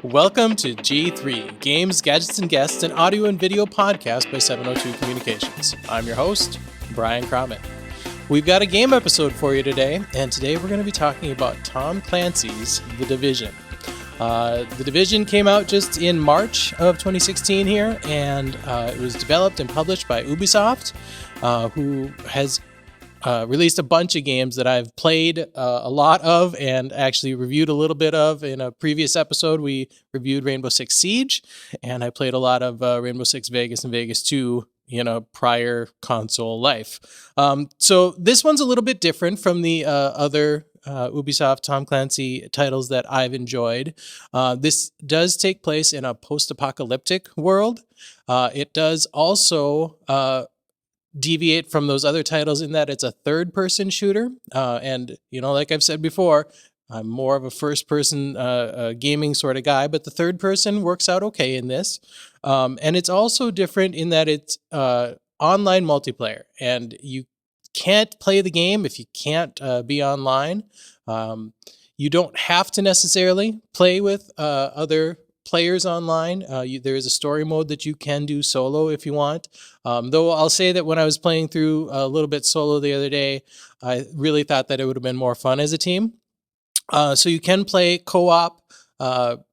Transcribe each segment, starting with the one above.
Welcome to G3, Games, Gadgets, and Guests, an audio and video podcast by 702 Communications. I'm your host, Brian Crommett. We've got a game episode for you today, and today we're going to be talking about Tom Clancy's The Division. The Division came out just in March of 2016 here, and it was developed and published by Ubisoft, who has released a bunch of games that I've played a lot of and actually reviewed a little bit of. In a previous episode, we reviewed Rainbow Six Siege, and I played a lot of Rainbow Six Vegas and Vegas 2 in a prior console life. So this one's a little bit different from the other Ubisoft Tom Clancy titles that I've enjoyed. This does take place in a post-apocalyptic world. It does also deviate from those other titles in that it's a third-person shooter. And, like I've said before, I'm more of a first-person gaming sort of guy, but the third person works out okay in this. And it's also different in that it's online multiplayer, and you can't play the game if you can't be online. You don't have to necessarily play with other players online. There is a story mode that you can do solo if you want. Though I'll say that when I was playing through a little bit solo the other day, I really thought that it would have been more fun as a team. So you can play co-op,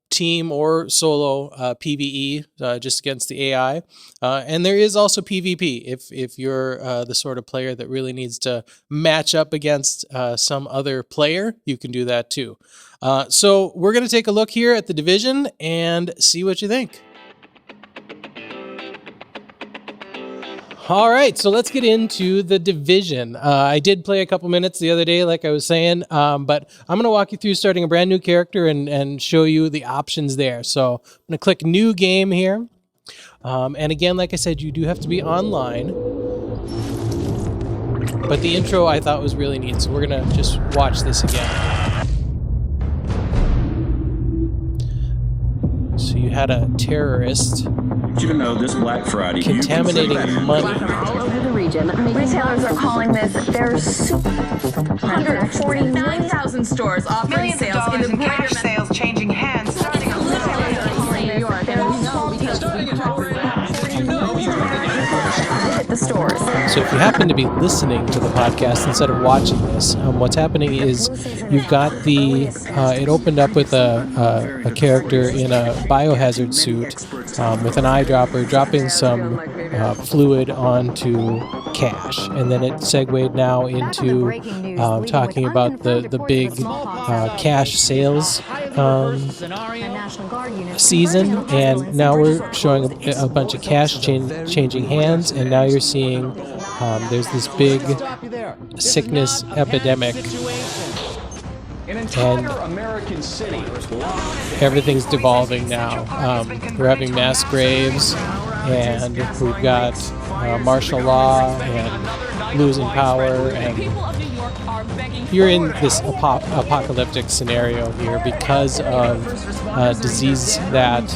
team or solo PvE just against the AI. And there is also PvP if you're the sort of player that really needs to match up against some other player, you can do that too. So we're going to take a look here at The Division and see what you think. All right, so let's get into The Division. I did play a couple minutes the other day, like I was saying, but I'm going to walk you through starting a brand new character and show you the options there. So I'm going to click New Game here. And again, like I said, you do have to be online. But the intro I thought was really neat, so we're going to just watch this again. So you had a terrorist You know, this Black Friday, contaminating money. All over the region. Retailers are calling this their 149,000 stores offering sales in the cash sales changing hands starting in New York. Hit the stores. So if you happen to be listening to the podcast instead of watching this, what's happening is you've got it opened up with a character in a biohazard suit with an eyedropper dropping some fluid onto cash. And then it segued now into talking about the big cash sales season. And now we're showing a bunch of cash changing hands. And now you're seeing there's this big sickness epidemic. And everything's devolving now. We're having mass graves, and we've got martial law and losing power, and you're in this apocalyptic scenario here because of disease that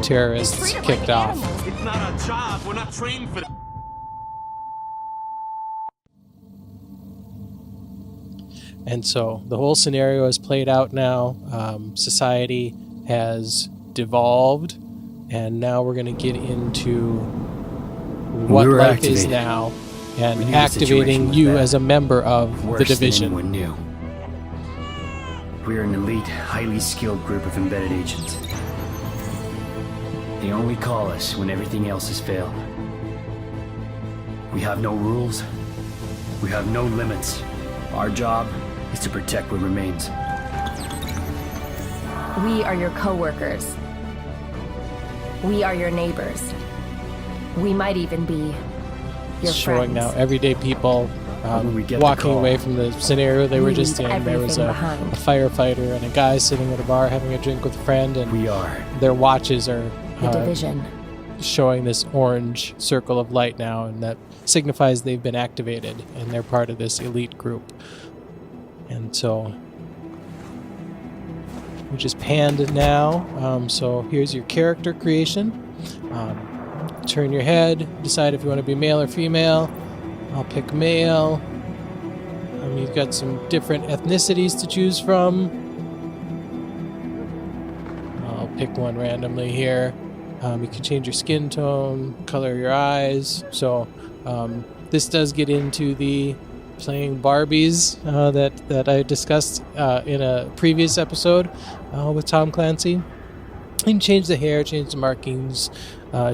terrorists kicked off. It's not our job. We're not trained for that. And so the whole scenario is played out now. Society has devolved, and now we're going to get into what life is now and activating you as a member of the Division. New. We're an elite, highly skilled group of embedded agents. They only call us when everything else has failed. We have no rules. We have no limits. Our job is to protect what remains. We are your co-workers. We are your neighbors. We might even be your Showing friends. now everyday people walking away from the scenario they were just in. There was a firefighter and a guy sitting at a bar having a drink with a friend, and their watches are the Division, showing this orange circle of light now, and that signifies they've been activated and they're part of this elite group. And so we just panned now. So here's your character creation. Turn your head, decide if you want to be male or female. I'll pick male. You've got some different ethnicities to choose from. I'll pick one randomly here. You can change your skin tone, color your eyes. So this does get into the playing Barbies that I discussed in a previous episode with Tom Clancy. You can change the hair, change the markings,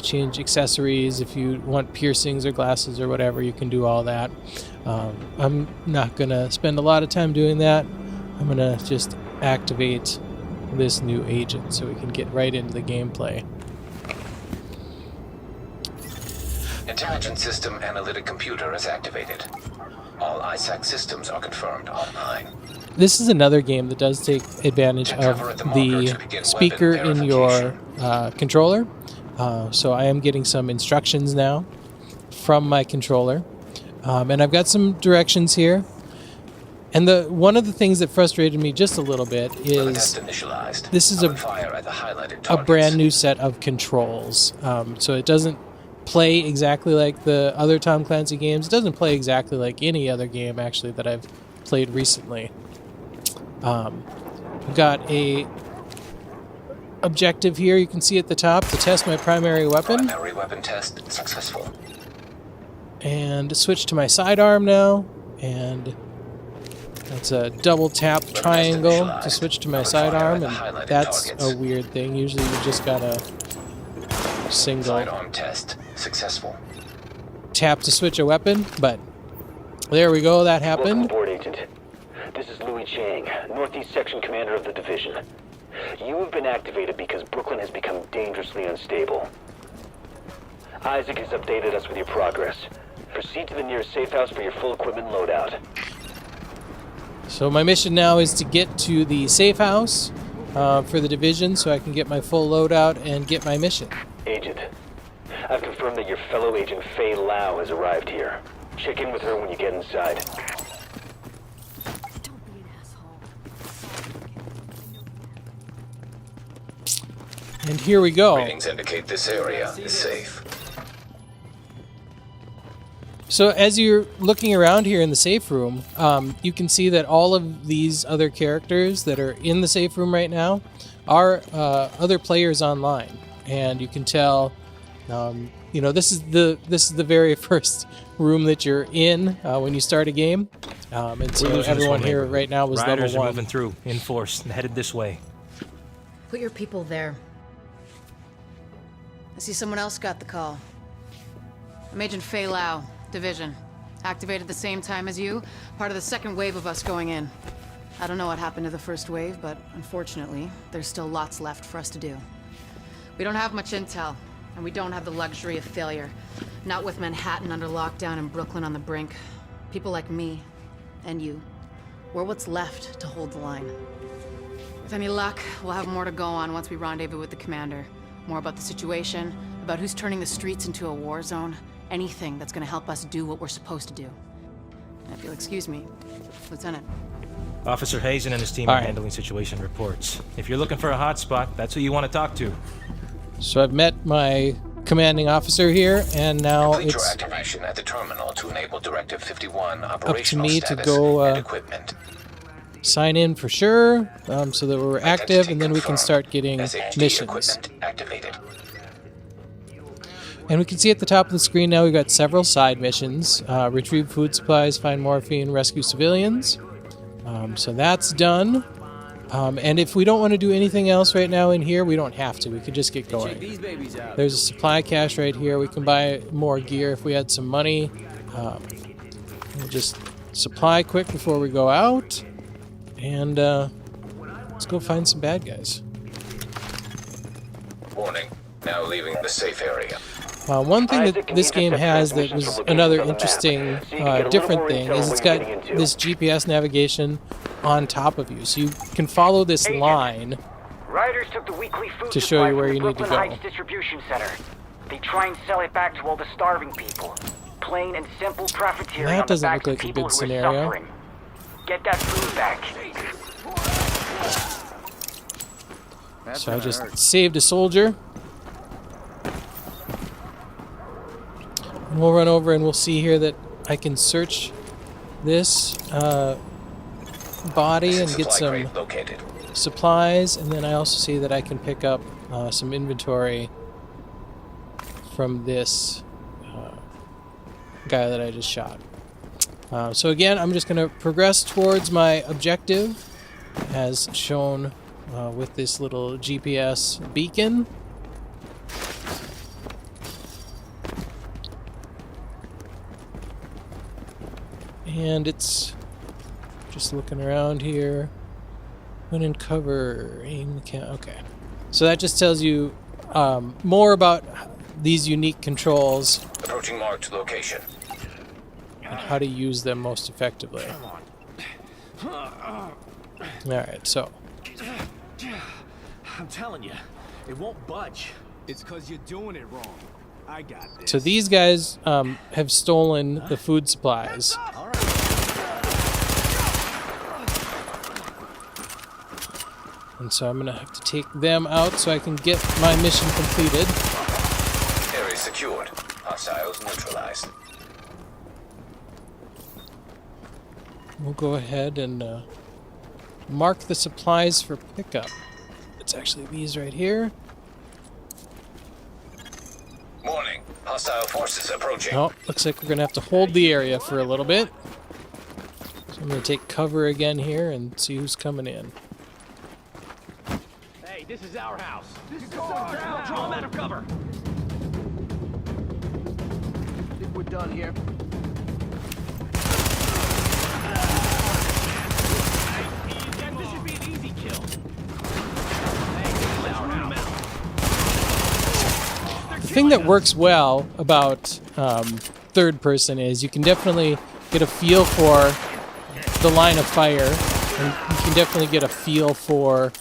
change accessories. If you want piercings or glasses or whatever, you can do all that. I'm not going to spend a lot of time doing that. I'm going to just activate this new agent so we can get right into the gameplay. Intelligent System Analytic Computer is activated. All ISAC systems are confirmed online. This is another game that does take advantage of the speaker in your controller. So I am getting some instructions now from my controller. And I've got some directions here. And one of the things that frustrated me just a little bit is this is a brand new set of controls. So it doesn't play exactly like the other Tom Clancy games. It doesn't play exactly like any other game, actually, that I've played recently. I've got a objective here you can see at the top to test my primary weapon. Primary weapon test successful. And switch to my sidearm now, and that's a double tap triangle to switch to my sidearm, and that's a weird thing. Usually you just gotta single sidearm test successful. Tap to switch a weapon, but there we go, that happened. Welcome aboard, Agent. This is Louis Chang, Northeast Section Commander of the Division. You have been activated because Brooklyn has become dangerously unstable. Isaac has updated us with your progress. Proceed to the nearest safe house for your full equipment loadout. So my mission now is to get to the safe house for the Division so I can get my full loadout and get my mission. Agent, I've confirmed that your fellow agent Faye Lau has arrived here. Check in with her when you get inside. And here we go. Readings indicate this area is safe. So as you're looking around here in the safe room, you can see that all of these other characters that are in the safe room right now are other players online, and you can tell. This is the very first room that you're in when you start a game, and so everyone here right now was Riders level 1. Are moving through in force and headed this way. Put your people there. I see someone else got the call. I'm Agent Faye Lau, Division. Activated the same time as you, part of the second wave of us going in. I don't know what happened to the first wave, but unfortunately, there's still lots left for us to do. We don't have much intel, and we don't have the luxury of failure. Not with Manhattan under lockdown and Brooklyn on the brink. People like me, and you, we're what's left to hold the line. With any luck, we'll have more to go on once we rendezvous with the commander. More about the situation, about who's turning the streets into a war zone. Anything that's gonna help us do what we're supposed to do. And if you'll excuse me, Lieutenant. Officer Hazen and his team are handling situation reports. If you're looking for a hotspot, that's who you want to talk to. So I've met my commanding officer here, and now Complete your it's activation at the terminal to enable Directive 51 up to operational me to status go and equipment. sign in for sure, so that we're active, Identity and then we can confirmed. start getting SHD missions. equipment activated. And we can see at the top of the screen now we've got several side missions. Retrieve food supplies, find morphine, rescue civilians. So that's done. And if we don't want to do anything else right now in here, we don't have to. We could just get going. There's a supply cache right here. We can buy more gear if we had some money. We'll just supply quick before we go out. And let's go find some bad guys. Warning. Now leaving the safe area. One thing that this game has that was another interesting, different thing is it's got this GPS navigation on top of you. So you can follow this line Riders took the weekly food to show you where from you the need to Brooklyn go. Heights distribution center. They try and sell it back to all the starving people. Plain and simple profiteering That on the doesn't backs look of like a people good who are scenario. suffering. Get that food back. So I just saved a soldier. And we'll run over and we'll see here that I can search this body and get Supply some crate located. supplies, and then I also see that I can pick up some inventory from this guy that I just shot. So again, I'm just going to progress towards my objective as shown with this little GPS beacon. And it's just looking around here. When in cover, aim the cam. Okay. So that just tells you more about these unique controls. Approaching marked location. And how to use them most effectively. Alright, so. I'm telling you, it won't budge. It's because you're doing it wrong. I got this. So these guys have stolen the food supplies. And so I'm going to have to take them out so I can get my mission completed. Area secured. Hostiles neutralized. We'll go ahead and mark the supplies for pickup. It's actually these right here. Warning. Hostile forces approaching. Oh, looks like we're going to have to hold the area for a little bit. So I'm going to take cover again here and see who's coming in. Hey, this is our house. This is our house. Draw them out of cover. I think we're done here. This should be an easy kill. Hey, this is our house. The thing that works well about third person is you can definitely get a feel for the line of fire, and you can definitely get a feel for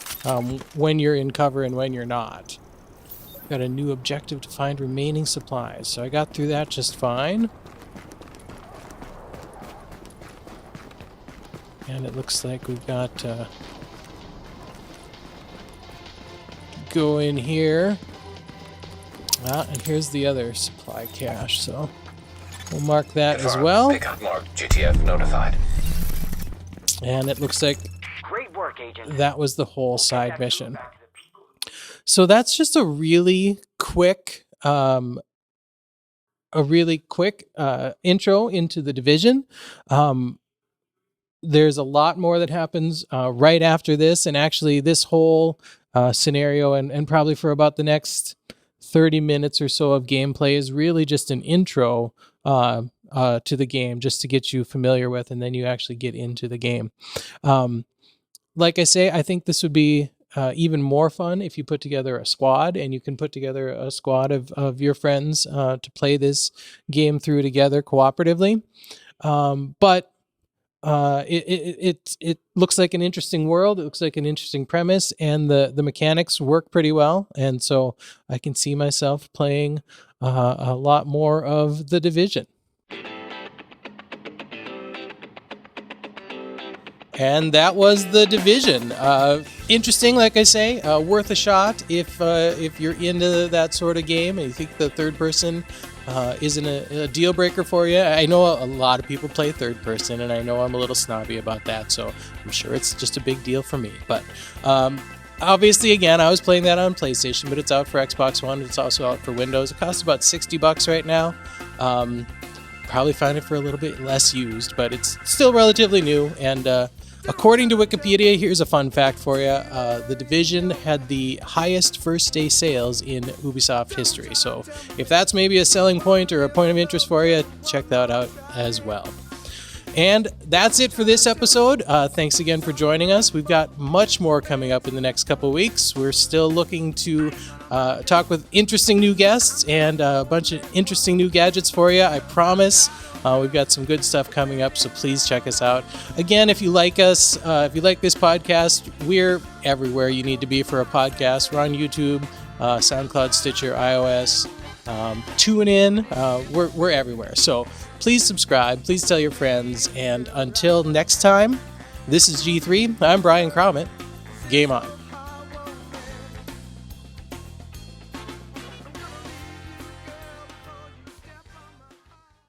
when you're in cover and when you're not. Got a new objective to find remaining supplies, so I got through that just fine. And it looks like we've got go in here. And here's the other supply cache, so we'll mark that as well. Pickup marked. GTF notified. And it looks like Great work, Agent. that was the whole side mission. So that's just a really quick intro into the Division. There's a lot more that happens right after this, and actually this whole scenario and probably for about the next 30 minutes or so of gameplay is really just an intro to the game, just to get you familiar with, and then you actually get into the game. Like I say, I think this would be even more fun if you put together a squad, and you can put together a squad of your friends to play this game through together cooperatively. But it looks like an interesting world. It looks like an interesting premise, and the mechanics work pretty well. And so I can see myself playing a lot more of the Division. And that was the Division. Interesting, like I say, worth a shot if you're into that sort of game and you think the third person isn't a deal breaker for you. I know a lot of people play third person, and I know I'm a little snobby about that, so I'm sure it's just a big deal for me. But obviously, again, I was playing that on PlayStation, but it's out for Xbox One. It's also out for Windows. It costs about $60 right now. Probably find it for a little bit less used, but it's still relatively new. And according to Wikipedia, here's a fun fact for you. The Division had the highest first day sales in Ubisoft history. So if that's maybe a selling point or a point of interest for you, check that out as well. And that's it for this episode. Thanks again for joining us. We've got much more coming up in the next couple weeks. We're still looking to talk with interesting new guests and a bunch of interesting new gadgets for you, I promise. We've got some good stuff coming up, so please check us out. Again, if you like us, if you like this podcast, we're everywhere you need to be for a podcast. We're on YouTube, SoundCloud, Stitcher, iOS, TuneIn. We're everywhere. So please subscribe, please tell your friends, and until next time, this is G3. I'm Brian Cromit. Game on.